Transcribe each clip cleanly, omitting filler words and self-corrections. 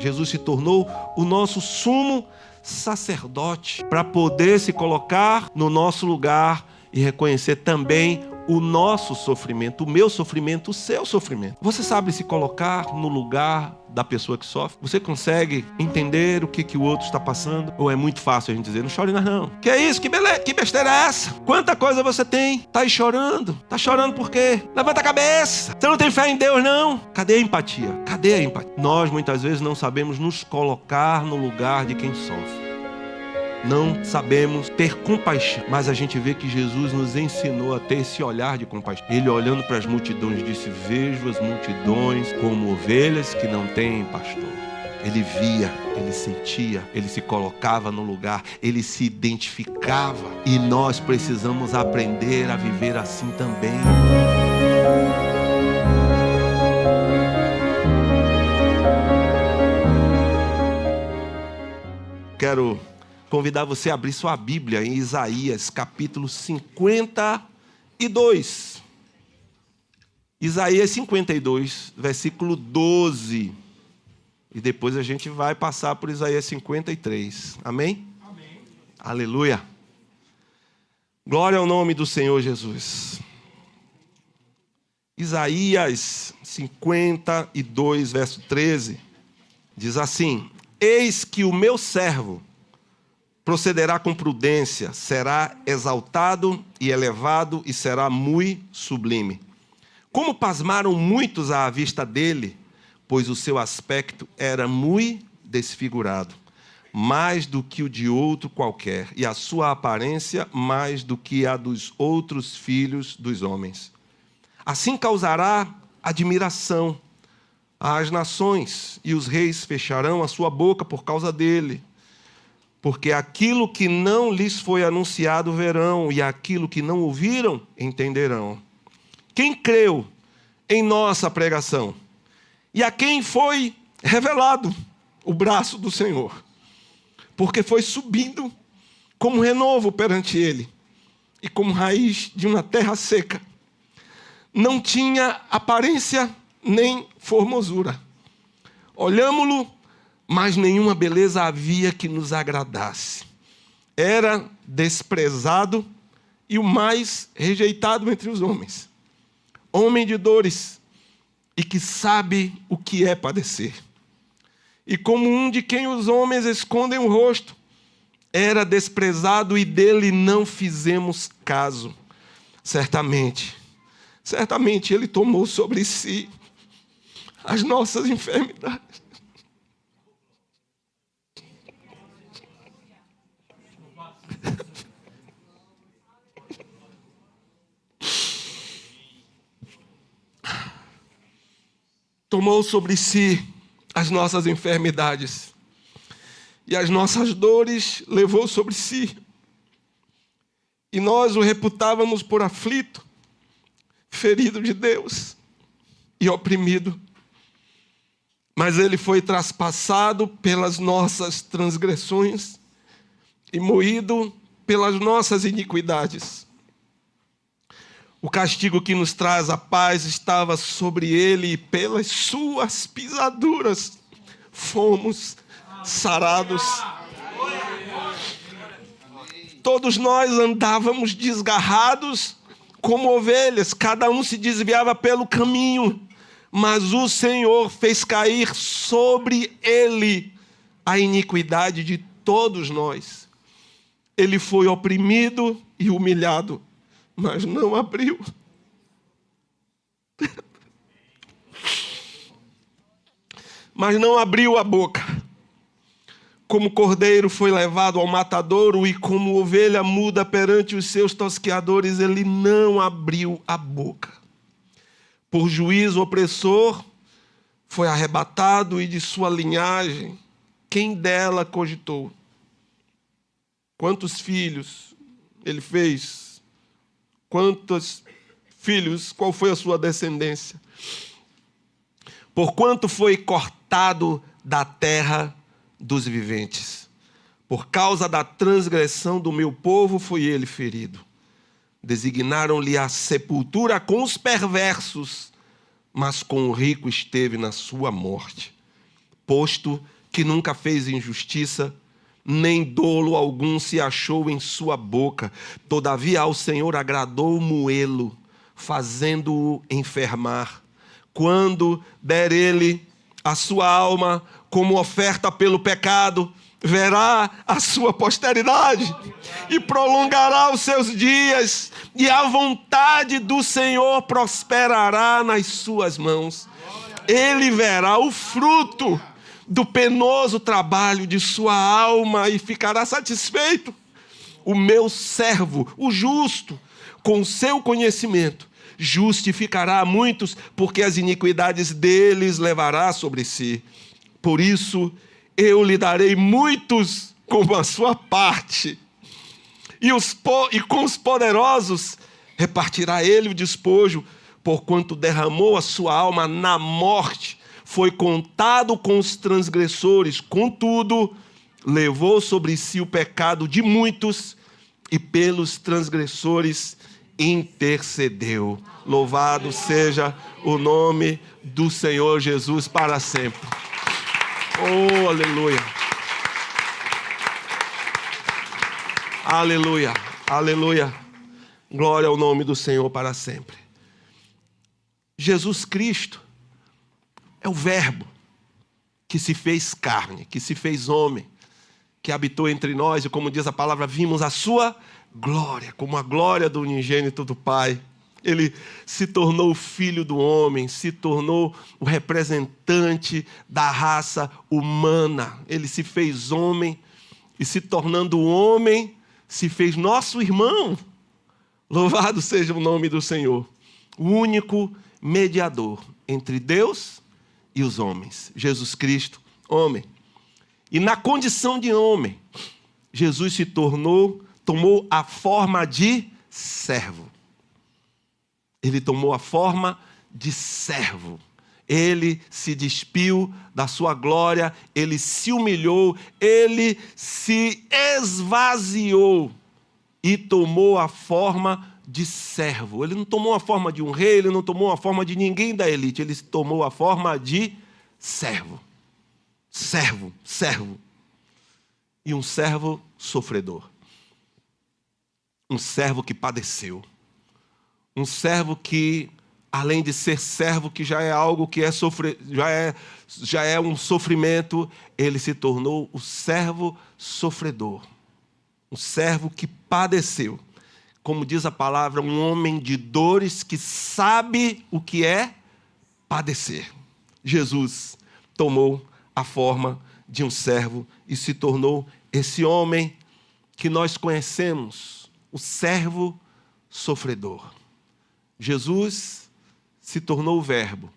Jesus se tornou o nosso sumo sacerdote para poder se colocar no nosso lugar e reconhecer também o nosso sofrimento, o meu sofrimento, o seu sofrimento. Você sabe se colocar no lugar da pessoa que sofre? Você consegue entender o que o outro está passando? Ou é muito fácil a gente dizer, não chore não. Que é isso? Que besteira é essa? Quanta coisa você tem? Tá aí chorando. Tá chorando por quê? Levanta a cabeça. Você não tem fé em Deus, não? Cadê a empatia? Cadê a empatia? Nós, muitas vezes, não sabemos nos colocar no lugar de quem sofre. Não sabemos ter compaixão, mas a gente vê que Jesus nos ensinou a ter esse olhar de compaixão. Ele olhando para as multidões disse, vejo as multidões como ovelhas que não têm pastor. Ele via, ele sentia, ele se colocava no lugar, ele se identificava. E nós precisamos aprender a viver assim também. Quero convidar você a abrir sua Bíblia em Isaías, capítulo 52. Isaías 52, versículo 12. E depois a gente vai passar por Isaías 53. Amém? Amém. Aleluia. Glória ao nome do Senhor Jesus. Isaías 52, verso 13. Diz assim, eis que o meu servo procederá com prudência, será exaltado e elevado e será muito sublime. Como pasmaram muitos à vista dele, pois o seu aspecto era muito desfigurado, mais do que o de outro qualquer, e a sua aparência mais do que a dos outros filhos dos homens. Assim causará admiração às nações, e os reis fecharão a sua boca por causa dele. Porque aquilo que não lhes foi anunciado verão, e aquilo que não ouviram entenderão. Quem creu em nossa pregação? E a quem foi revelado o braço do Senhor? Porque foi subindo como renovo perante ele, e como raiz de uma terra seca. Não tinha aparência nem formosura. Olhámo-lo, mas nenhuma beleza havia que nos agradasse. Era desprezado e o mais rejeitado entre os homens. Homem de dores e que sabe o que é padecer. E como um de quem os homens escondem o rosto, era desprezado e dele não fizemos caso. Certamente ele tomou sobre si as nossas enfermidades. Tomou sobre si as nossas enfermidades e as nossas dores levou sobre si. E nós o reputávamos por aflito, ferido de Deus e oprimido. Mas ele foi traspassado pelas nossas transgressões e moído pelas nossas iniquidades. O castigo que nos traz a paz estava sobre ele, e pelas suas pisaduras fomos sarados. Todos nós andávamos desgarrados como ovelhas, cada um se desviava pelo caminho, mas o Senhor fez cair sobre ele a iniquidade de todos nós. Ele foi oprimido e humilhado, mas não abriu. Mas não abriu a boca. Como cordeiro foi levado ao matadouro, e como ovelha muda perante os seus tosqueadores, ele não abriu a boca. Por juízo opressor foi arrebatado, e de sua linhagem, quem dela cogitou? Quantos filhos ele fez? Quantos filhos? Qual foi a sua descendência? Porquanto foi cortado da terra dos viventes. Por causa da transgressão do meu povo foi ele ferido. Designaram-lhe a sepultura com os perversos, mas com o rico esteve na sua morte, posto que nunca fez injustiça, nem dolo algum se achou em sua boca. Todavia ao Senhor agradou moê-lo, fazendo-o enfermar. Quando der ele a sua alma como oferta pelo pecado, verá a sua posteridade e prolongará os seus dias, e a vontade do Senhor prosperará nas suas mãos. Ele verá o fruto do penoso trabalho de sua alma e ficará satisfeito. O meu servo, o justo, com seu conhecimento, justificará a muitos, porque as iniquidades deles levará sobre si. Por isso, eu lhe darei muitos como a sua parte, e com os poderosos repartirá ele o despojo, porquanto derramou a sua alma na morte, foi contado com os transgressores, contudo, levou sobre si o pecado de muitos, e pelos transgressores intercedeu. Louvado seja o nome do Senhor Jesus para sempre. Oh, aleluia. Aleluia, aleluia. Glória ao nome do Senhor para sempre. Jesus Cristo é o Verbo que se fez carne, que se fez homem, que habitou entre nós, e como diz a palavra, vimos a sua glória, como a glória do unigênito do Pai. Ele se tornou o Filho do homem, se tornou o representante da raça humana. Ele se fez homem, e se tornando homem, se fez nosso irmão. Louvado seja o nome do Senhor. O único mediador entre Deus e os homens. Jesus Cristo, homem. E na condição de homem, Jesus se tomou a forma de servo. Ele tomou a forma de servo. Ele se despiu da sua glória, ele se humilhou, ele se esvaziou e tomou a forma de servo. Ele não tomou a forma de um rei, ele não tomou a forma de ninguém da elite, ele tomou a forma de servo. Servo, servo. E um servo sofredor. Um servo que padeceu. Um servo que, além de ser servo, que já é algo que já é um sofrimento, ele se tornou o servo sofredor. Um servo que padeceu. Como diz a palavra, um homem de dores que sabe o que é padecer. Jesus tomou a forma de um servo e se tornou esse homem que nós conhecemos, o servo sofredor. Jesus se tornou o Verbo,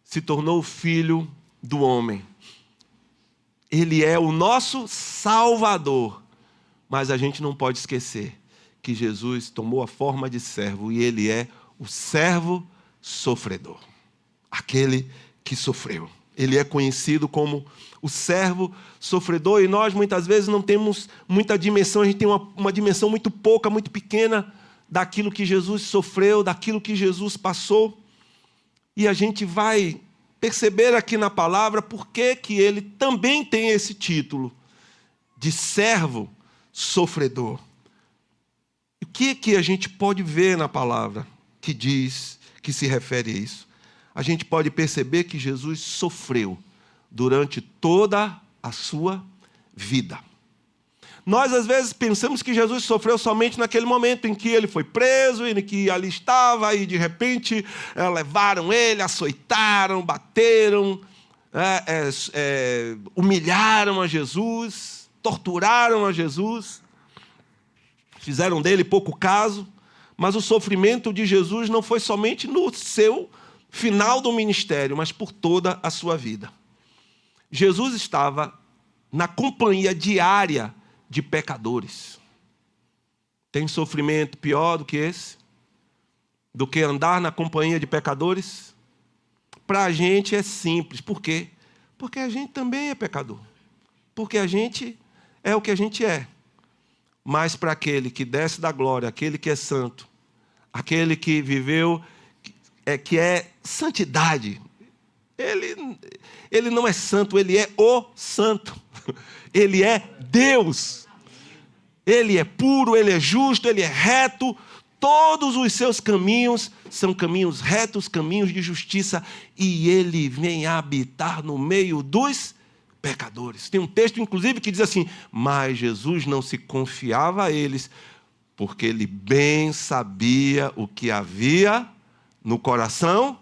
se tornou o Filho do homem. Ele é o nosso Salvador, mas a gente não pode esquecer que Jesus tomou a forma de servo e ele é o servo sofredor, aquele que sofreu. Ele é conhecido como o servo sofredor, e nós muitas vezes não temos muita dimensão, a gente tem uma dimensão muito pouca, muito pequena daquilo que Jesus sofreu, daquilo que Jesus passou. E a gente vai perceber aqui na palavra por que ele também tem esse título de servo sofredor. O que a gente pode ver na palavra que diz, que se refere a isso? A gente pode perceber que Jesus sofreu durante toda a sua vida. Nós, às vezes, pensamos que Jesus sofreu somente naquele momento em que ele foi preso, em que ali estava, e de repente levaram ele, açoitaram, bateram, humilharam a Jesus, torturaram a Jesus, fizeram dele pouco caso, mas o sofrimento de Jesus não foi somente no seu final do ministério, mas por toda a sua vida. Jesus estava na companhia diária de pecadores. Tem sofrimento pior do que esse? Do que andar na companhia de pecadores? Para a gente é simples. Por quê? Porque a gente também é pecador. Porque a gente é o que a gente é. Mas para aquele que desce da glória, aquele que é santo, aquele que viveu, que é santidade, Ele não é santo, ele é o santo. Ele é Deus. Ele é puro, ele é justo, ele é reto. Todos os seus caminhos são caminhos retos, caminhos de justiça. E ele vem habitar no meio dos pecadores. Tem um texto, inclusive, que diz assim: mas Jesus não se confiava a eles, porque ele bem sabia o que havia no coração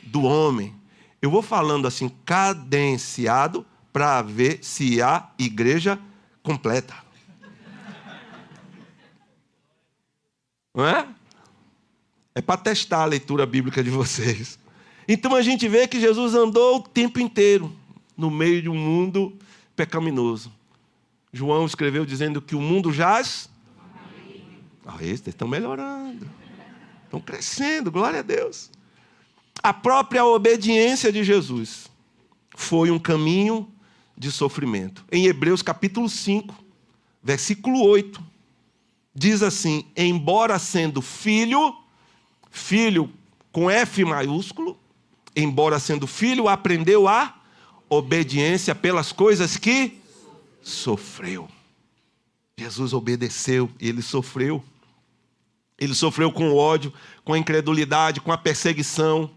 do homem. Eu vou falando assim, cadenciado, para ver se há igreja completa. Não é? É para testar a leitura bíblica de vocês. Então a gente vê que Jesus andou o tempo inteiro no meio de um mundo pecaminoso. João escreveu dizendo que o mundo jaz. Eles estão melhorando. Estão crescendo, glória a Deus. A própria obediência de Jesus foi um caminho de sofrimento. Em Hebreus capítulo 5, versículo 8, diz assim: embora sendo filho com F maiúsculo, embora sendo filho, aprendeu a obediência pelas coisas que sofreu. Jesus obedeceu e ele sofreu. Ele sofreu com o ódio, com a incredulidade, com a perseguição,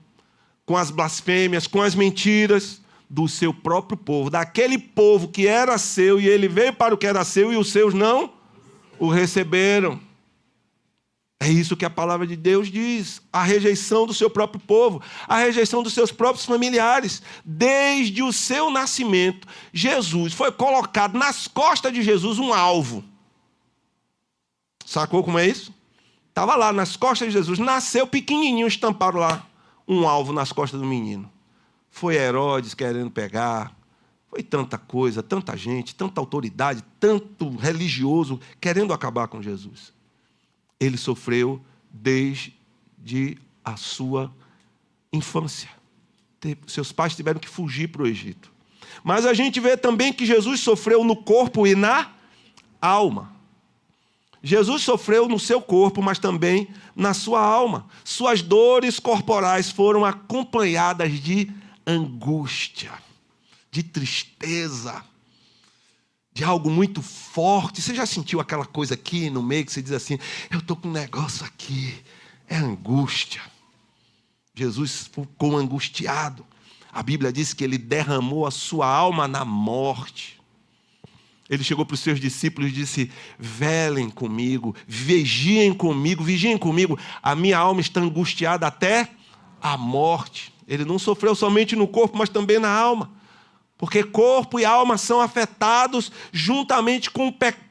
com as blasfêmias, com as mentiras do seu próprio povo, daquele povo que era seu, e ele veio para o que era seu e os seus não o receberam. É isso que a palavra de Deus diz: a rejeição do seu próprio povo, a rejeição dos seus próprios familiares. Desde o seu nascimento, Jesus foi colocado nas costas de Jesus um alvo. Sacou como é isso? Estava lá nas costas de Jesus, nasceu pequenininho, estamparam lá um alvo nas costas do menino. Foi Herodes querendo pegar, foi tanta coisa, tanta gente, tanta autoridade, tanto religioso querendo acabar com Jesus. Ele sofreu desde a sua infância. Seus pais tiveram que fugir para o Egito. Mas a gente vê também que Jesus sofreu no corpo e na alma. Jesus sofreu no seu corpo, mas também na sua alma. Suas dores corporais foram acompanhadas de angústia, de tristeza, de algo muito forte. Você já sentiu aquela coisa aqui no meio que você diz assim: eu estou com um negócio aqui, é angústia. Jesus ficou angustiado. A Bíblia diz que ele derramou a sua alma na morte. Ele chegou para os seus discípulos e disse: velem comigo, vigiem comigo, a minha alma está angustiada até a morte. Ele não sofreu somente no corpo, mas também na alma. Porque corpo e alma são afetados juntamente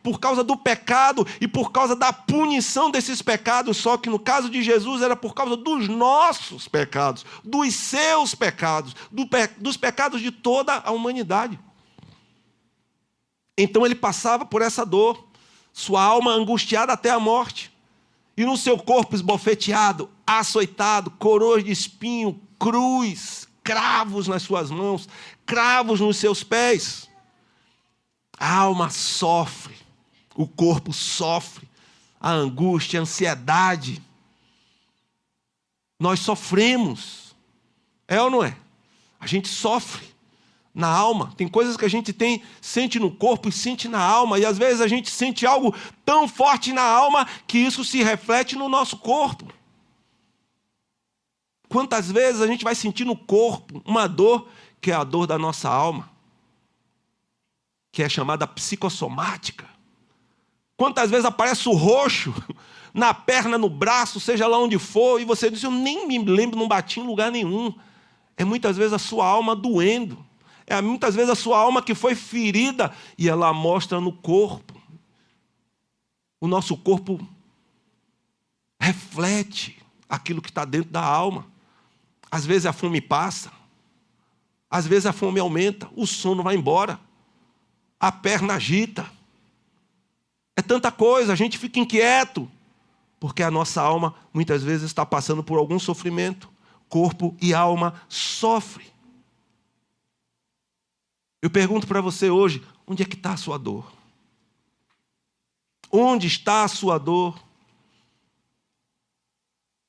por causa do pecado e por causa da punição desses pecados. Só que no caso de Jesus era por causa dos nossos pecados, dos seus pecados, dos pecados de toda a humanidade. Então ele passava por essa dor, sua alma angustiada até a morte. E no seu corpo esbofeteado, açoitado, coroas de espinho, cruz, cravos nas suas mãos, cravos nos seus pés. A alma sofre, o corpo sofre, a angústia, a ansiedade. Nós sofremos, é ou não é? A gente sofre na alma. Tem coisas que a gente sente no corpo e sente na alma, e às vezes a gente sente algo tão forte na alma que isso se reflete no nosso corpo. Quantas vezes a gente vai sentir no corpo uma dor que é a dor da nossa alma, que é chamada psicossomática. Quantas vezes aparece o roxo na perna, no braço, seja lá onde for, e você diz: eu nem me lembro, não bati em lugar nenhum. É muitas vezes a sua alma doendo. É muitas vezes a sua alma que foi ferida e ela mostra no corpo. O nosso corpo reflete aquilo que está dentro da alma. Às vezes a fome passa, às vezes a fome aumenta, o sono vai embora, a perna agita. É tanta coisa, a gente fica inquieto, porque a nossa alma muitas vezes está passando por algum sofrimento. Corpo e alma sofrem. Eu pergunto para você hoje: onde é que está a sua dor? Onde está a sua dor?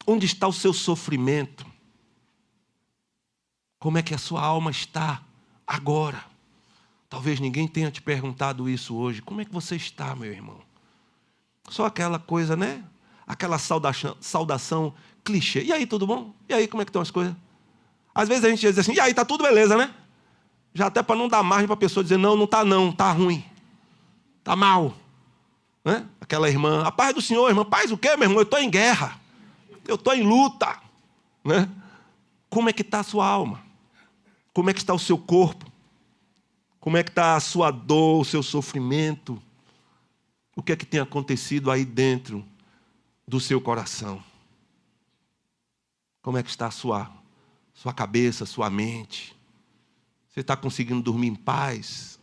Onde está o seu sofrimento? Como é que a sua alma está agora? Talvez ninguém tenha te perguntado isso hoje. Como é que você está, meu irmão? Só aquela coisa, né? Aquela saudação clichê. E aí, tudo bom? E aí, como é que estão as coisas? Às vezes a gente diz assim, e aí, tá tudo beleza, né? Já até para não dar margem para a pessoa dizer, não está não, está ruim. Está mal. Né? Aquela irmã, a paz do Senhor, irmã, paz o quê, meu irmão? Eu estou em guerra. Eu estou em luta. Né? Como é que está a sua alma? Como é que está o seu corpo? Como é que está a sua dor, o seu sofrimento? O que é que tem acontecido aí dentro do seu coração? Como é que está a sua cabeça, sua mente? Você está conseguindo dormir em paz?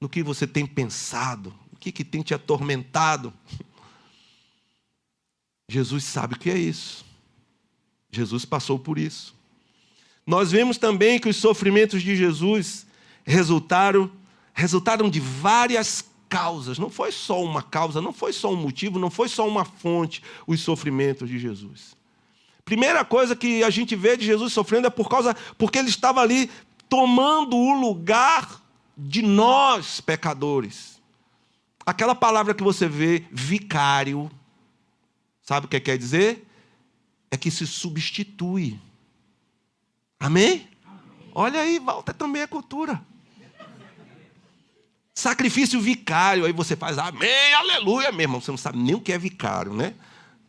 No que você tem pensado? O que tem te atormentado? Jesus sabe o que é isso. Jesus passou por isso. Nós vemos também que os sofrimentos de Jesus resultaram de várias causas. Não foi só uma causa, não foi só um motivo, não foi só uma fonte, os sofrimentos de Jesus. Primeira coisa que a gente vê de Jesus sofrendo é porque ele estava ali tomando o lugar de nós, pecadores. Aquela palavra que você vê, vicário, sabe o que quer dizer? É que se substitui. Amém? Olha aí, Walter, também é cultura. Sacrifício vicário, aí você faz amém, aleluia, meu irmão. Você não sabe nem o que é vicário, né?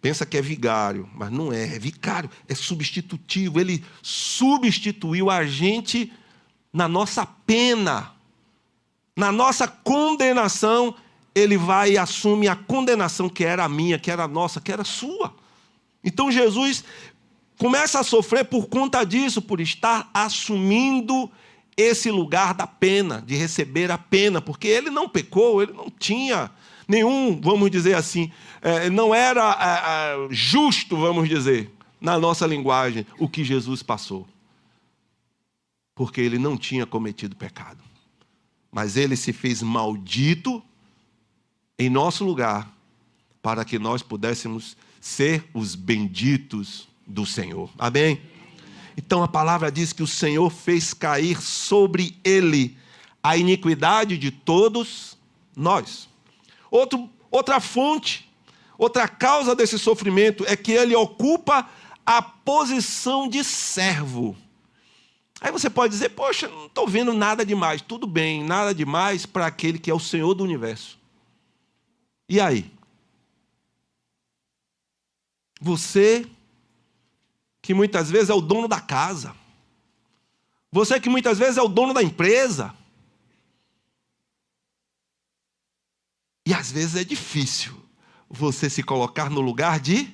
Pensa que é vigário, mas não é vicário, é substitutivo. Ele substituiu a gente na nossa pena, na nossa condenação. Ele vai e assume a condenação que era a minha, que era a nossa, que era a sua. Então Jesus começa a sofrer por conta disso, por estar assumindo esse lugar da pena, de receber a pena, porque ele não pecou, ele não tinha nenhum, vamos dizer assim, não era justo, vamos dizer, na nossa linguagem, o que Jesus passou. Porque ele não tinha cometido pecado. Mas ele se fez maldito em nosso lugar, para que nós pudéssemos ser os benditos do Senhor. Amém? Então a palavra diz que o Senhor fez cair sobre ele a iniquidade de todos nós. Outra fonte, outra causa desse sofrimento é que ele ocupa a posição de servo. Aí você pode dizer, poxa, não estou vendo nada demais. Tudo bem, nada demais para aquele que é o Senhor do universo. E aí? Você, que muitas vezes é o dono da casa. Você que muitas vezes é o dono da empresa. E às vezes é difícil você se colocar no lugar de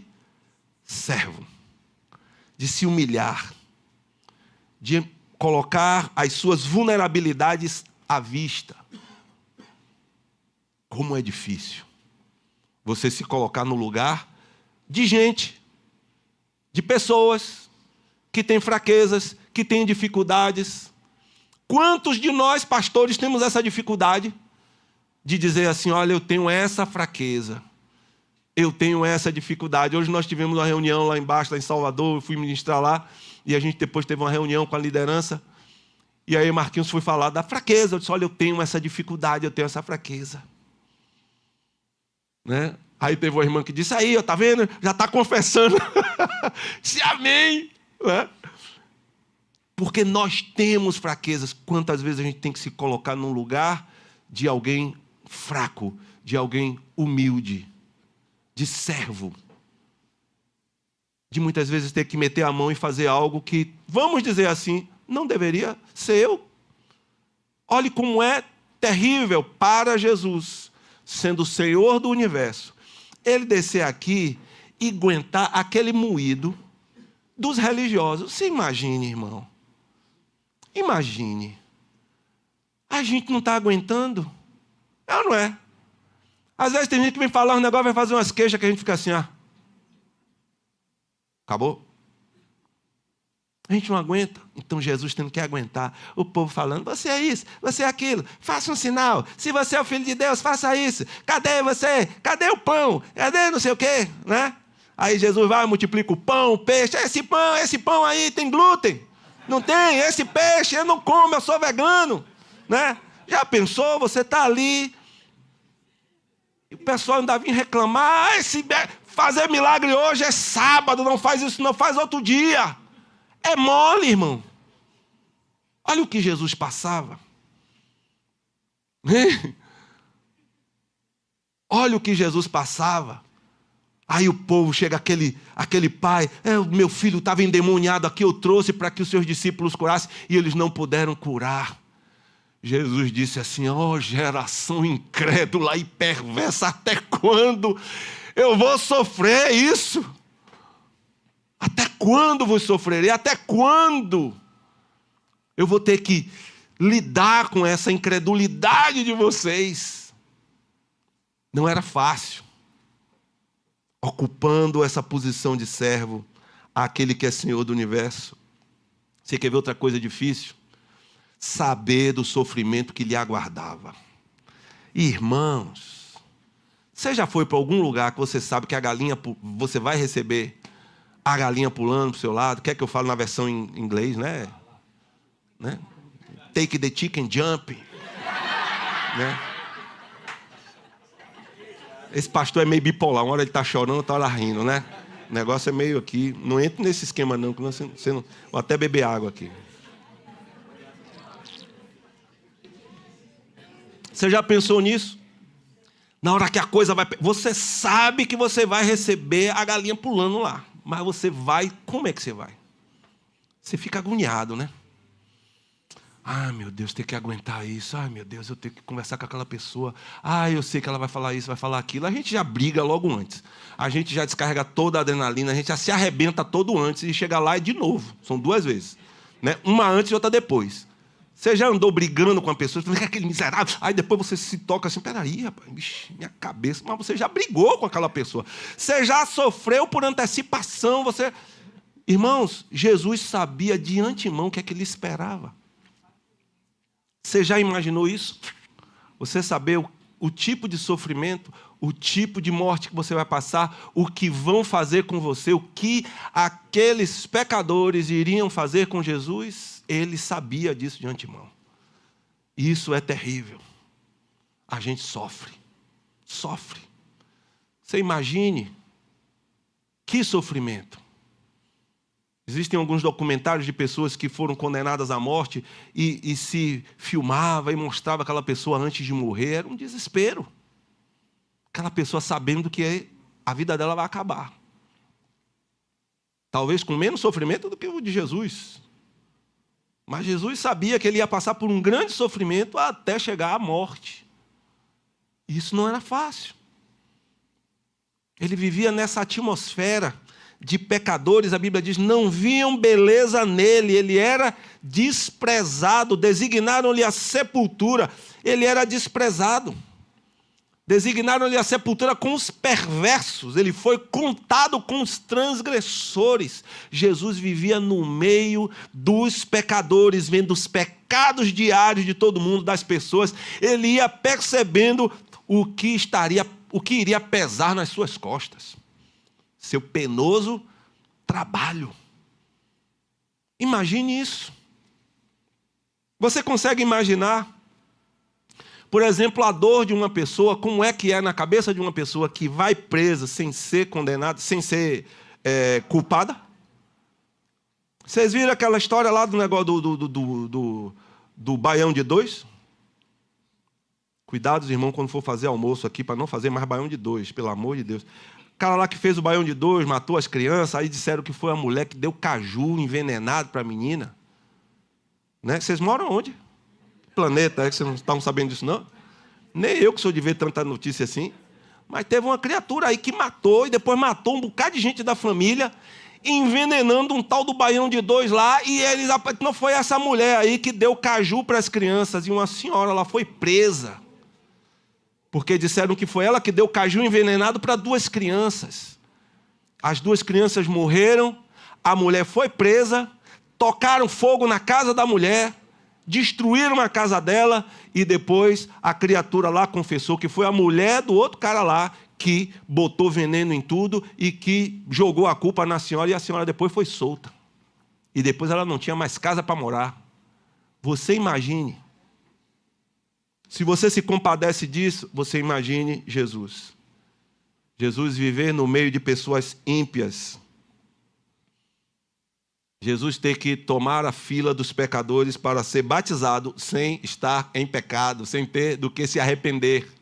servo. De se humilhar. De colocar as suas vulnerabilidades à vista. Como é difícil você se colocar no lugar de gente, de pessoas que têm fraquezas, que têm dificuldades. Quantos de nós, pastores, temos essa dificuldade de dizer assim, olha, eu tenho essa fraqueza, eu tenho essa dificuldade. Hoje nós tivemos uma reunião lá embaixo, lá em Salvador, eu fui ministrar lá, e a gente depois teve uma reunião com a liderança, e aí Marquinhos foi falar da fraqueza. Eu disse, olha, eu tenho essa dificuldade, eu tenho essa fraqueza. Né? Aí teve uma irmã que disse, aí, ó, tá vendo? Já está confessando. Se amém. Né? Porque nós temos fraquezas. Quantas vezes a gente tem que se colocar num lugar de alguém fraco, de alguém humilde, de servo. De muitas vezes ter que meter a mão e fazer algo que, vamos dizer assim, não deveria ser eu. Olhe como é terrível para Jesus, sendo o Senhor do universo, ele descer aqui e aguentar aquele moído dos religiosos. Você imagine, irmão. Imagine. A gente não está aguentando. É ou não é? Às vezes tem gente que vem falar um negócio, vai fazer umas queixas que a gente fica assim, acabou? A gente não aguenta. Então Jesus tendo que aguentar. O povo falando, você é isso, você é aquilo. Faça um sinal. Se você é o Filho de Deus, faça isso. Cadê você? Cadê o pão? Cadê não sei o quê? Né? Aí Jesus vai, multiplica o pão, o peixe. Esse pão aí tem glúten. Não tem esse peixe, eu não como, eu sou vegano, né? Já pensou? Você está ali, e o pessoal ainda vem reclamar, fazer milagre hoje é sábado, não faz isso, não faz outro dia. É mole, irmão. Olha o que Jesus passava. Olha o que Jesus passava. Aí o povo chega, aquele pai, o meu filho estava endemoniado aqui, eu trouxe para que os seus discípulos curassem, e eles não puderam curar. Jesus disse assim, geração incrédula e perversa, até quando eu vou sofrer isso? Até quando vos sofrerei? Até quando eu vou ter que lidar com essa incredulidade de vocês? Não era fácil. Ocupando essa posição de servo àquele que é Senhor do universo. Você quer ver outra coisa difícil? Saber do sofrimento que lhe aguardava. Irmãos, você já foi para algum lugar que você sabe que você vai receber a galinha pulando para o seu lado? Quer que eu fale na versão em inglês, né? Take the chicken jump. Né? Esse pastor é meio bipolar. Uma hora ele está chorando, outra hora rindo, né? O negócio é meio aqui. Não entre nesse esquema não, que você não... Vou até beber água aqui. Você já pensou nisso? Na hora que a coisa vai... Você sabe que você vai receber a galinha pulando lá. Mas você vai... Como é que você vai? Você fica agoniado, né? Ai, meu Deus, tem que aguentar isso. Ai, meu Deus, eu tenho que conversar com aquela pessoa. Ai, eu sei que ela vai falar isso, vai falar aquilo. A gente já briga logo antes. A gente já descarrega toda a adrenalina. A gente já se arrebenta todo antes e chega lá e de novo. São 2 vezes. Né? Uma antes e outra depois. Você já andou brigando com a pessoa? Você fica aquele miserável. Aí depois você se toca assim. Peraí, rapaz. Ixi, minha cabeça. Mas você já brigou com aquela pessoa. Você já sofreu por antecipação. Irmãos, Jesus sabia de antemão o que é que ele esperava. Você já imaginou isso? Você saber o tipo de sofrimento, o tipo de morte que você vai passar, o que vão fazer com você, o que aqueles pecadores iriam fazer com Jesus? Ele sabia disso de antemão. Isso é terrível. A gente sofre. Sofre. Você imagine que sofrimento. Existem alguns documentários de pessoas que foram condenadas à morte e se filmava e mostrava aquela pessoa antes de morrer. Era um desespero. Aquela pessoa sabendo que a vida dela vai acabar. Talvez com menos sofrimento do que o de Jesus. Mas Jesus sabia que ele ia passar por um grande sofrimento até chegar à morte. Isso não era fácil. Ele vivia nessa atmosfera de pecadores, a Bíblia diz, não viam beleza nele, ele era desprezado, designaram-lhe a sepultura, ele era desprezado, designaram-lhe a sepultura com os perversos, ele foi contado com os transgressores. Jesus vivia no meio dos pecadores, vendo os pecados diários de todo mundo, das pessoas, ele ia percebendo o que iria pesar nas suas costas. Seu penoso trabalho. Imagine isso. Você consegue imaginar, por exemplo, a dor de uma pessoa, como é que é na cabeça de uma pessoa que vai presa sem ser condenada, sem ser culpada? Vocês viram aquela história lá do negócio do baião de 2? Cuidados, irmão, quando for fazer almoço aqui, para não fazer mais baião de 2, pelo amor de Deus. O cara lá que fez o baião de 2, matou as crianças, aí disseram que foi a mulher que deu caju envenenado para a menina. Né? Vocês moram onde? Planeta, é que vocês não estavam sabendo disso, não? Nem eu que sou de ver tanta notícia assim. Mas teve uma criatura aí que matou, e depois matou um bocado de gente da família, envenenando um tal do baião de 2 lá, e eles, não foi essa mulher aí que deu caju para as crianças, e uma senhora lá foi presa. Porque disseram que foi ela que deu caju envenenado para 2 crianças. As 2 crianças morreram, a mulher foi presa, tocaram fogo na casa da mulher, destruíram a casa dela, e depois a criatura lá confessou que foi a mulher do outro cara lá que botou veneno em tudo e que jogou a culpa na senhora, e a senhora depois foi solta. e depois ela não tinha mais casa para morar. Você imagine. Se você se compadece disso, você imagine Jesus. Jesus viver no meio de pessoas ímpias. Jesus ter que tomar a fila dos pecadores para ser batizado sem estar em pecado, sem ter do que se arrepender.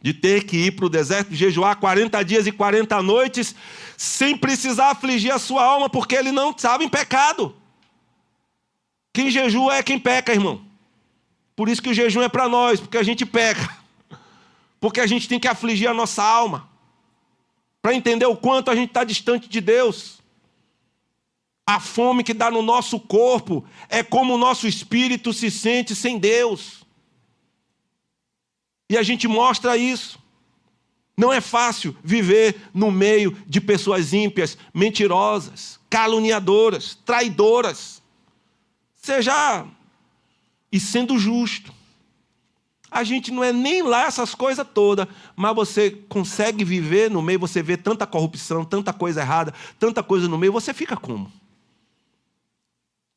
De ter que ir para o deserto jejuar 40 dias e 40 noites, sem precisar afligir a sua alma, porque ele não estava em pecado. Quem jejua é quem peca, irmão. Por isso que o jejum é para nós, porque a gente peca. Porque a gente tem que afligir a nossa alma, para entender o quanto a gente está distante de Deus. A fome que dá no nosso corpo é como o nosso espírito se sente sem Deus. E a gente mostra isso. Não é fácil viver no meio de pessoas ímpias, mentirosas, caluniadoras, traidoras. E sendo justo. A gente não é nem lá essas coisas todas, mas você consegue viver no meio, você vê tanta corrupção, tanta coisa errada, tanta coisa no meio, você fica como?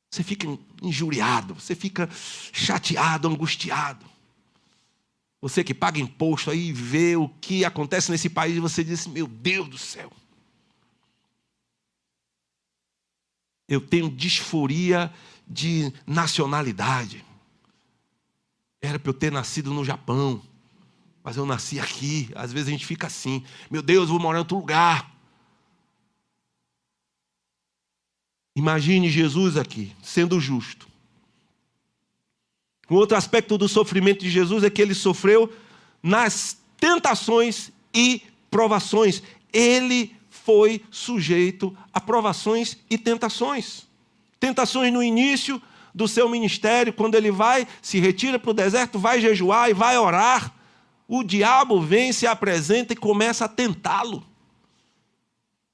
Você fica injuriado, você fica chateado, angustiado. Você que paga imposto aí, vê o que acontece nesse país, você diz, meu Deus do céu. Eu tenho disforia de nacionalidade. Era para eu ter nascido no Japão, mas eu nasci aqui. Às vezes a gente fica assim, meu Deus, vou morar em outro lugar. Imagine Jesus aqui, sendo justo. Um outro aspecto do sofrimento de Jesus é que ele sofreu nas tentações e provações. Ele foi sujeito a provações e tentações. Tentações no início do seu ministério, quando ele se retira para o deserto, vai jejuar e vai orar. O diabo vem, se apresenta e começa a tentá-lo.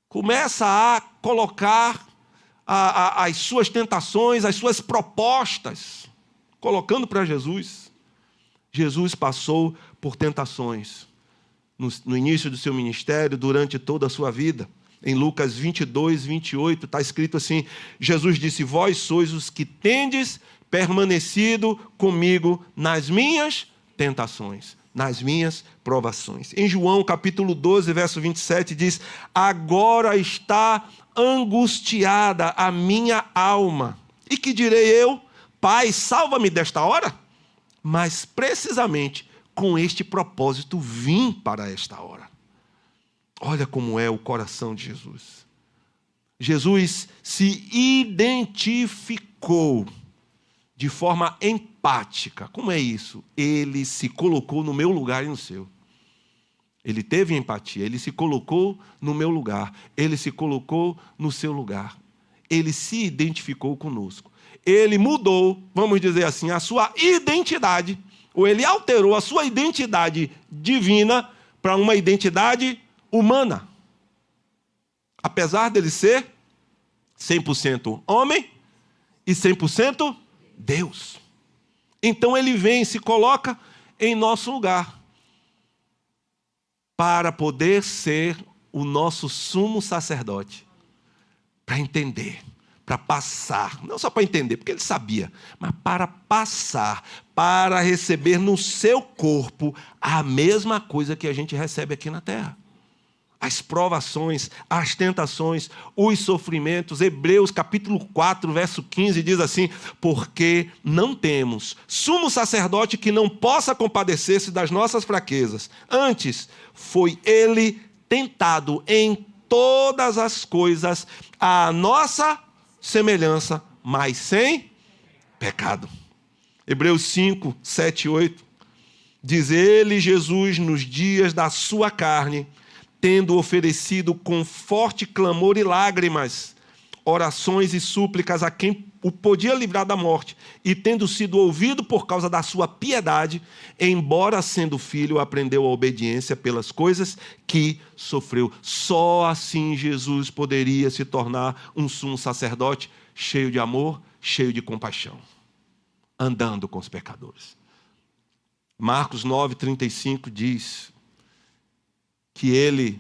Começa a colocar as suas tentações, as suas propostas, colocando para Jesus. Jesus passou por tentações no início do seu ministério, durante toda a sua vida. Em Lucas 22, 28, está escrito assim, Jesus disse, vós sois os que tendes permanecido comigo nas minhas tentações, nas minhas provações. Em João capítulo 12, verso 27, diz, agora está angustiada a minha alma. E que direi eu? Pai, salva-me desta hora? Mas precisamente com este propósito vim para esta hora. Olha como é o coração de Jesus. Jesus se identificou de forma empática. Como é isso? Ele se colocou no meu lugar e no seu. Ele teve empatia, ele se colocou no meu lugar, ele se colocou no seu lugar. Ele se identificou conosco. Ele mudou, vamos dizer assim, a sua identidade, ou ele alterou a sua identidade divina para uma identidade humana. Apesar dele ser 100% homem e 100% Deus. Então ele vem e se coloca em nosso lugar para poder ser o nosso sumo sacerdote, para entender, para passar, não só para entender, porque ele sabia, mas para passar, para receber no seu corpo a mesma coisa que a gente recebe aqui na terra. As provações, as tentações, os sofrimentos. Hebreus capítulo 4, verso 15 diz assim, porque não temos sumo sacerdote que não possa compadecer-se das nossas fraquezas. Antes, foi ele tentado em todas as coisas à nossa semelhança, mas sem pecado. Hebreus 5, 7 e 8. Diz ele, Jesus, nos dias da sua carne, tendo oferecido com forte clamor e lágrimas, orações e súplicas a quem o podia livrar da morte, e tendo sido ouvido por causa da sua piedade, embora sendo filho, aprendeu a obediência pelas coisas que sofreu. Só assim Jesus poderia se tornar um sumo sacerdote cheio de amor, cheio de compaixão, andando com os pecadores. Marcos 9, 35 diz que ele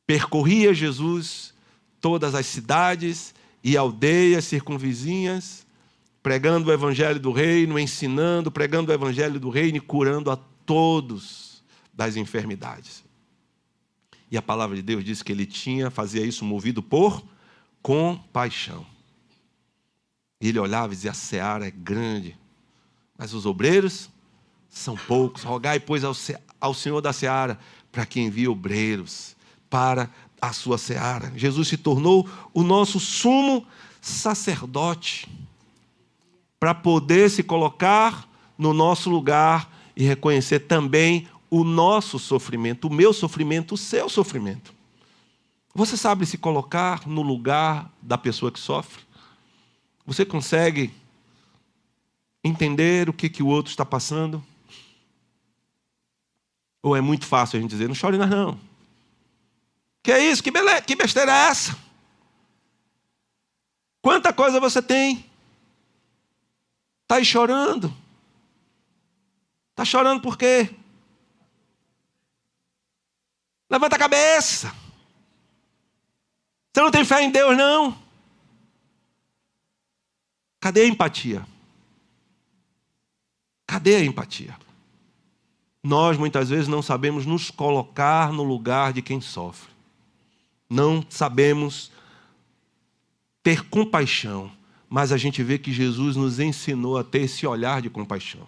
percorria Jesus todas as cidades e aldeias circunvizinhas, pregando o evangelho do reino, ensinando, pregando o evangelho do reino e curando a todos das enfermidades. E a palavra de Deus diz que ele fazia isso movido por compaixão. E ele olhava e dizia: a seara é grande, mas os obreiros são poucos. Rogai, pois, ao Senhor da seara, para que envie obreiros para a sua seara. Jesus se tornou o nosso sumo sacerdote, para poder se colocar no nosso lugar e reconhecer também o nosso sofrimento, o meu sofrimento, o seu sofrimento. Você sabe se colocar no lugar da pessoa que sofre? Você consegue entender o que o outro está passando? Ou é muito fácil a gente dizer: não chore não. Que é isso? Que besteira é essa? Quanta coisa você tem? Está aí chorando. Está chorando por quê? Levanta a cabeça. Você não tem fé em Deus, não? Cadê a empatia? Cadê a empatia? Nós, muitas vezes, não sabemos nos colocar no lugar de quem sofre. Não sabemos ter compaixão. Mas a gente vê que Jesus nos ensinou a ter esse olhar de compaixão.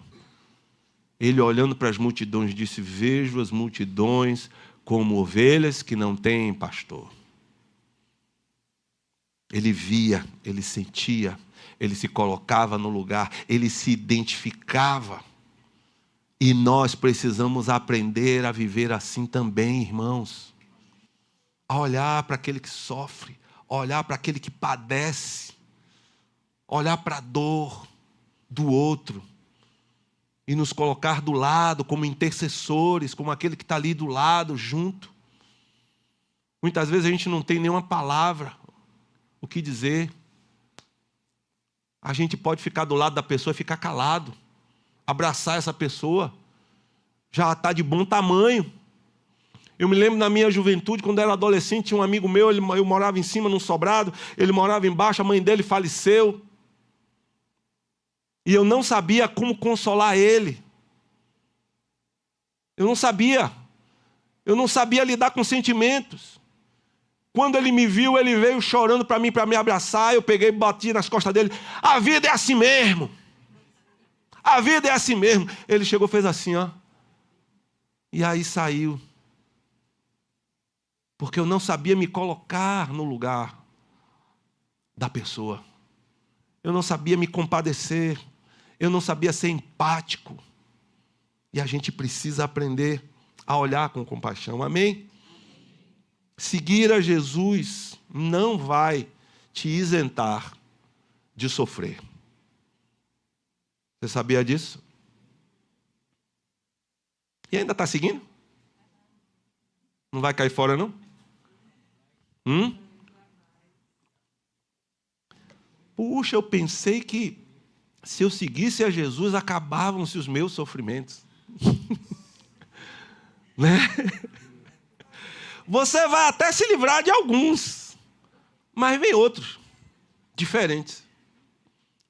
Ele, olhando para as multidões, disse: vejo as multidões como ovelhas que não têm pastor. Ele via, ele sentia, ele se colocava no lugar, ele se identificava. E nós precisamos aprender a viver assim também, irmãos. A olhar para aquele que sofre, a olhar para aquele que padece, olhar para a dor do outro e nos colocar do lado como intercessores, como aquele que está ali do lado, junto. Muitas vezes a gente não tem nenhuma palavra o que dizer. A gente pode ficar do lado da pessoa e ficar calado. Abraçar essa pessoa já está de bom tamanho. Eu me lembro na minha juventude, quando eu era adolescente, tinha um amigo meu, eu morava em cima num sobrado, ele morava embaixo, a mãe dele faleceu. E eu não sabia como consolar ele. Eu não sabia lidar com sentimentos. Quando ele me viu, ele veio chorando para mim, para me abraçar. Eu peguei e bati nas costas dele. A vida é assim mesmo. A vida é assim mesmo. Ele chegou e fez assim, ó. E aí saiu. Porque eu não sabia me colocar no lugar da pessoa. Eu não sabia me compadecer. Eu não sabia ser empático. E a gente precisa aprender a olhar com compaixão. Amém? Seguir a Jesus não vai te isentar de sofrer. Você sabia disso? E ainda está seguindo? Não vai cair fora, não? Puxa, eu pensei que se eu seguisse a Jesus, acabavam-se os meus sofrimentos. Né? Você vai até se livrar de alguns, mas vem outros, diferentes.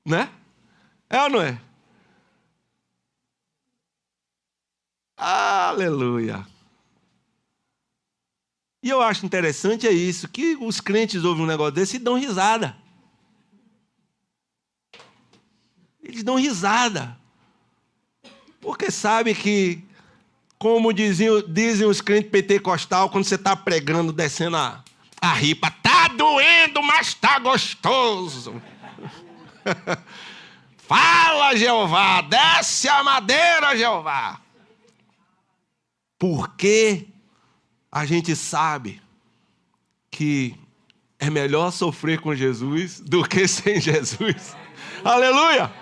Né? É ou não é? Aleluia. E eu acho interessante isso, que os crentes ouvem um negócio desse e dão risada. Eles dão risada. Porque sabe que, como dizem os crentes pentecostal, quando você está pregando, descendo a ripa, tá doendo, mas está gostoso. Fala, Jeová, desce a madeira, Jeová. Porque a gente sabe que é melhor sofrer com Jesus do que sem Jesus. Aleluia!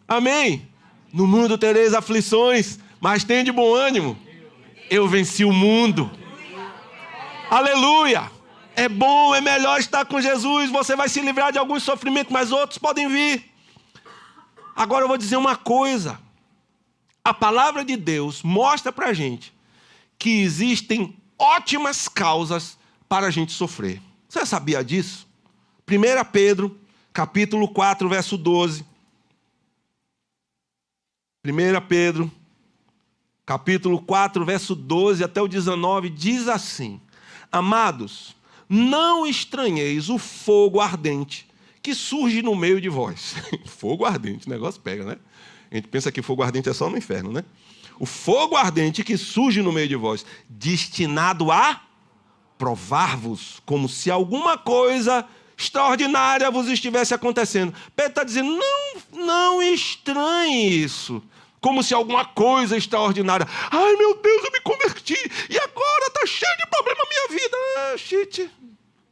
Amém? No mundo tereis aflições, mas tende bom ânimo. Eu venci o mundo. Aleluia! É bom, é melhor estar com Jesus. Você vai se livrar de alguns sofrimentos, mas outros podem vir. Agora eu vou dizer uma coisa. A palavra de Deus mostra para a gente que existem ótimas causas para a gente sofrer. Você sabia disso? 1 Pedro, capítulo 4, verso 12. 1 Pedro, capítulo 4, verso 12 até o 19, diz assim: Amados, não estranheis o fogo ardente que surge no meio de vós. Fogo ardente, o negócio pega, né? A gente pensa que fogo ardente é só no inferno, né? O fogo ardente que surge no meio de vós, destinado a provar-vos, como se alguma coisa extraordinária vos estivesse acontecendo. Pedro está dizendo, não estranhe isso, como se alguma coisa extraordinária. Ai, meu Deus, eu me converti, e agora está cheio de problema na minha vida. Ah, shit.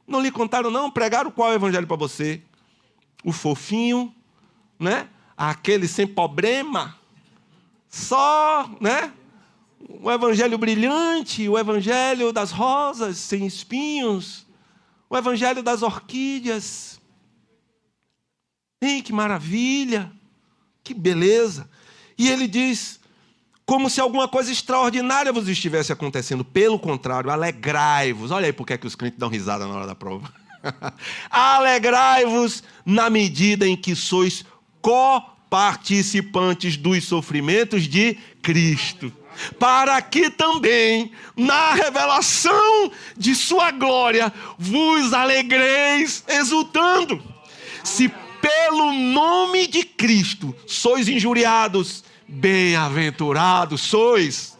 Não lhe contaram, não? Pregaram qual evangelho para você? O fofinho, né? Aquele sem problema. Só, né? O evangelho brilhante, o evangelho das rosas sem espinhos, o evangelho das orquídeas. Ei, que maravilha, que beleza. E ele diz, como se alguma coisa extraordinária vos estivesse acontecendo. Pelo contrário, alegrai-vos. Olha aí porque é que os crentes dão risada na hora da prova. Alegrai-vos na medida em que sois coparticipantes dos sofrimentos de Cristo, para que também, na revelação de sua glória, vos alegreis exultando. Se pelo nome de Cristo sois injuriados, bem-aventurados sois,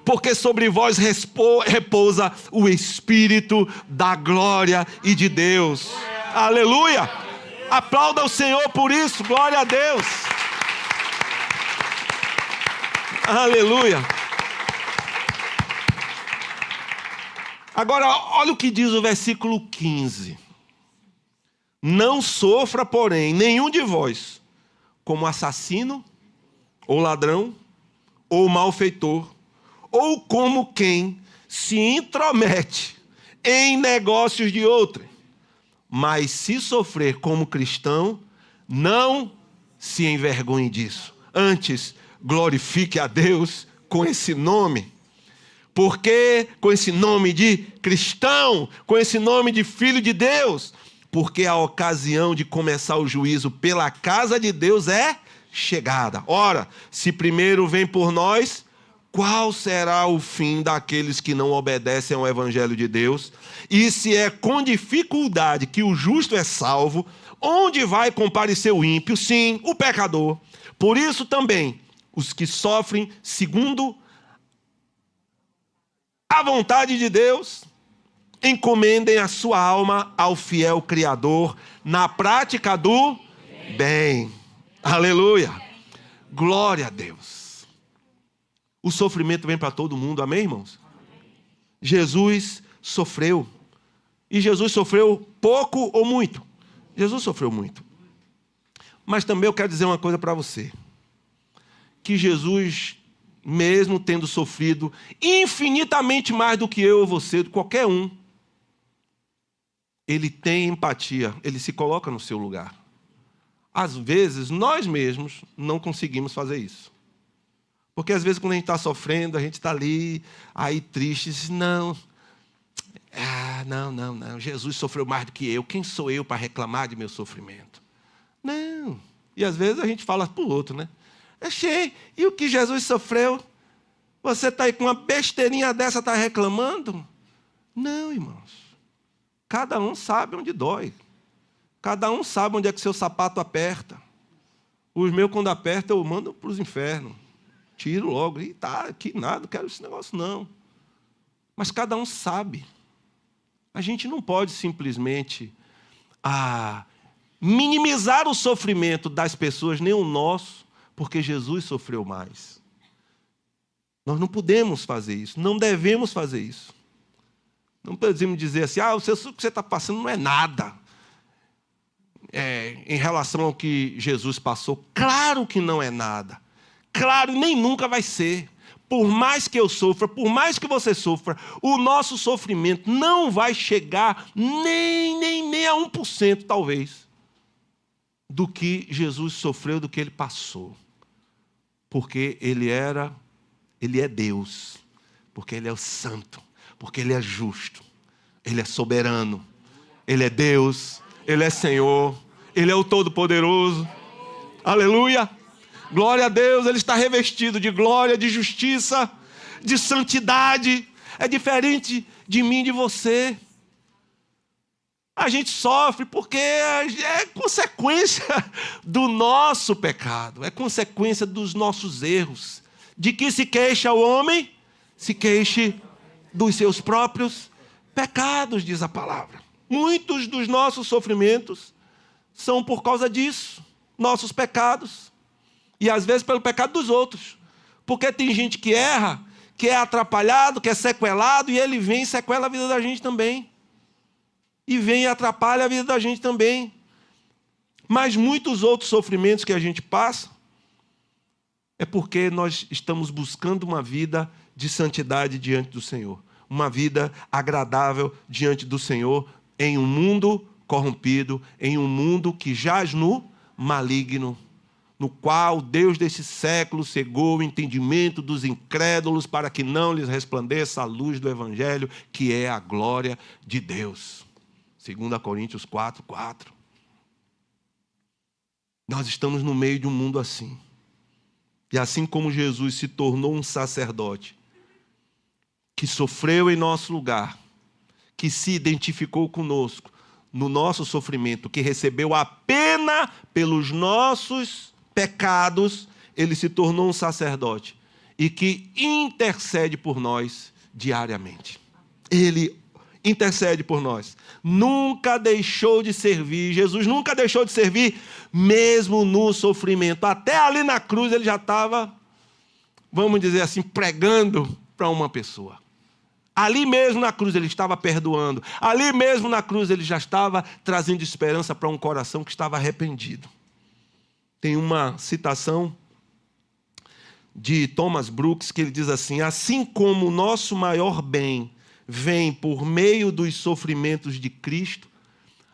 porque sobre vós repousa o Espírito da glória e de Deus. Aleluia! Aplauda o Senhor por isso, glória a Deus. Aleluia! Agora, olha o que diz o versículo 15. Não sofra, porém, nenhum de vós como assassino, ou ladrão, ou malfeitor, ou como quem se intromete em negócios de outrem. Mas se sofrer como cristão, não se envergonhe disso. Antes, glorifique a Deus com esse nome. Porque com esse nome de cristão, com esse nome de filho de Deus, porque a ocasião de começar o juízo pela casa de Deus é chegada. Ora, se primeiro vem por nós, qual será o fim daqueles que não obedecem ao evangelho de Deus? E se é com dificuldade que o justo é salvo, onde vai comparecer o ímpio? Sim, o pecador. Por isso também, os que sofrem segundo a vontade de Deus, encomendem a sua alma ao fiel Criador na prática do bem. Aleluia. Glória a Deus. O sofrimento vem para todo mundo, amém, irmãos? Jesus sofreu. E Jesus sofreu pouco ou muito? Jesus sofreu muito. Mas também eu quero dizer uma coisa para você. Que Jesus, mesmo tendo sofrido infinitamente mais do que eu ou você, do qualquer um, ele tem empatia, ele se coloca no seu lugar. Às vezes, nós mesmos não conseguimos fazer isso. Porque às vezes quando a gente está sofrendo, a gente está ali, aí triste, diz, não, Jesus sofreu mais do que eu, quem sou eu para reclamar de meu sofrimento? Não, e às vezes a gente fala para o outro, né? E o que Jesus sofreu? Você está aí com uma besteirinha dessa, está reclamando? Não, irmãos, cada um sabe onde dói, cada um sabe onde é que seu sapato aperta. Os meus quando aperta eu mando para os infernos. Tiro logo, e tá, aqui nada, não quero esse negócio não. Mas cada um sabe. A gente não pode simplesmente minimizar o sofrimento das pessoas, nem o nosso, porque Jesus sofreu mais. Nós não podemos fazer isso, não devemos fazer isso. Não podemos dizer assim, o que você está passando não é nada. Em relação ao que Jesus passou, claro que não é nada. Claro, nem nunca vai ser. Por mais que eu sofra, por mais que você sofra, o nosso sofrimento não vai chegar nem a 1%, talvez, do que Jesus sofreu, do que ele passou. Porque ele é Deus, porque ele é o santo, porque ele é justo, ele é soberano, ele é Deus, Ele é Senhor, Ele é o Todo-Poderoso. Aleluia! Glória a Deus, Ele está revestido de glória, de justiça, de santidade. É diferente de mim e de você. A gente sofre porque é consequência do nosso pecado, é consequência dos nossos erros. De que se queixa o homem? Se queixe dos seus próprios pecados, diz a palavra. Muitos dos nossos sofrimentos são por causa disso, nossos pecados. E às vezes pelo pecado dos outros. Porque tem gente que erra, que é atrapalhado, que é sequelado, e ele vem e sequela a vida da gente também. E vem e atrapalha a vida da gente também. Mas muitos outros sofrimentos que a gente passa é porque nós estamos buscando uma vida de santidade diante do Senhor. Uma vida agradável diante do Senhor em um mundo corrompido, em um mundo que jaz no maligno, no qual Deus desse século cegou o entendimento dos incrédulos para que não lhes resplandeça a luz do Evangelho, que é a glória de Deus. 2 Coríntios 4:4. Nós estamos no meio de um mundo assim. E assim como Jesus se tornou um sacerdote, que sofreu em nosso lugar, que se identificou conosco no nosso sofrimento, que recebeu a pena pelos nossos pecados, ele se tornou um sacerdote e que intercede por nós diariamente. Ele intercede por nós. Nunca deixou de servir. Jesus nunca deixou de servir, mesmo no sofrimento. Até ali na cruz ele já estava, vamos dizer assim, pregando para uma pessoa. Ali mesmo na cruz ele estava perdoando. Ali mesmo na cruz ele já estava trazendo esperança para um coração que estava arrependido. Tem uma citação de Thomas Brooks que ele diz assim: assim como o nosso maior bem vem por meio dos sofrimentos de Cristo,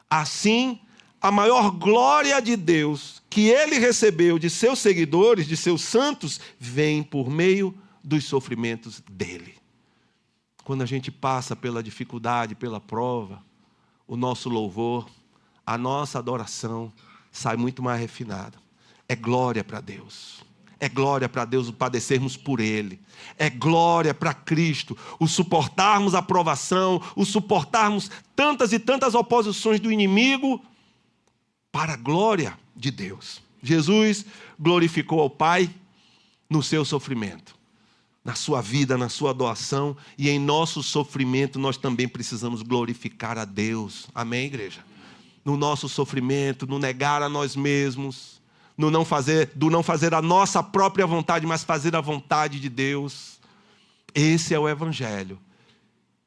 assim a maior glória de Deus que ele recebeu de seus seguidores, de seus santos, vem por meio dos sofrimentos dele. Quando a gente passa pela dificuldade, pela prova, o nosso louvor, a nossa adoração sai muito mais refinada. É glória para Deus. É glória para Deus o padecermos por Ele. É glória para Cristo o suportarmos a provação, o suportarmos tantas e tantas oposições do inimigo para a glória de Deus. Jesus glorificou ao Pai no seu sofrimento, na sua vida, na sua doação, e em nosso sofrimento nós também precisamos glorificar a Deus. Amém, igreja? No nosso sofrimento, no negar a nós mesmos, do não fazer a nossa própria vontade, mas fazer a vontade de Deus. Esse é o Evangelho,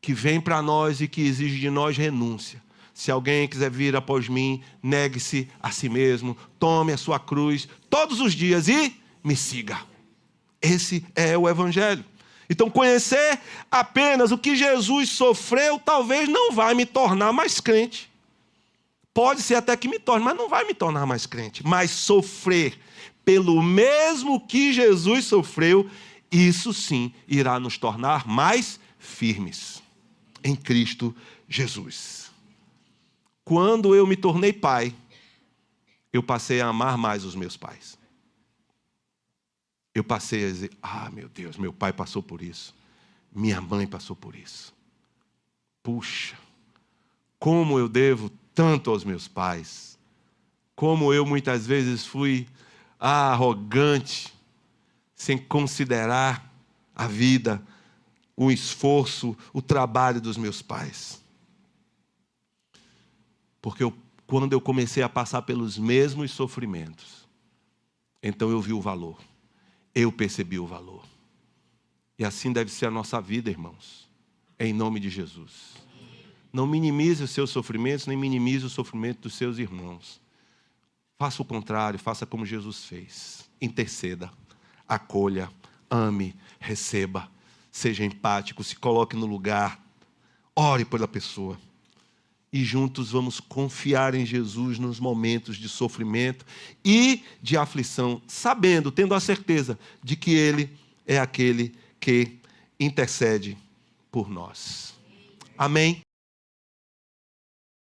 que vem para nós e que exige de nós renúncia. Se alguém quiser vir após mim, negue-se a si mesmo, tome a sua cruz todos os dias e me siga. Esse é o Evangelho. Então, conhecer apenas o que Jesus sofreu talvez não vai me tornar mais crente. Pode ser até que me torne, mas não vai me tornar mais crente. Mas sofrer pelo mesmo que Jesus sofreu, isso sim irá nos tornar mais firmes em Cristo Jesus. Quando eu me tornei pai, eu passei a amar mais os meus pais. Eu passei a dizer: ah, meu Deus, meu pai passou por isso. Minha mãe passou por isso. Puxa, como eu devo tanto aos meus pais. Como eu muitas vezes fui arrogante, sem considerar a vida, o esforço, o trabalho dos meus pais. Porque quando eu comecei a passar pelos mesmos sofrimentos, então eu vi o valor. Eu percebi o valor. E assim deve ser a nossa vida, irmãos. Em nome de Jesus. Não minimize os seus sofrimentos, nem minimize o sofrimento dos seus irmãos. Faça o contrário, faça como Jesus fez. Interceda, acolha, ame, receba. Seja empático, se coloque no lugar. Ore pela pessoa. E juntos vamos confiar em Jesus nos momentos de sofrimento e de aflição, sabendo, tendo a certeza de que Ele é aquele que intercede por nós. Amém?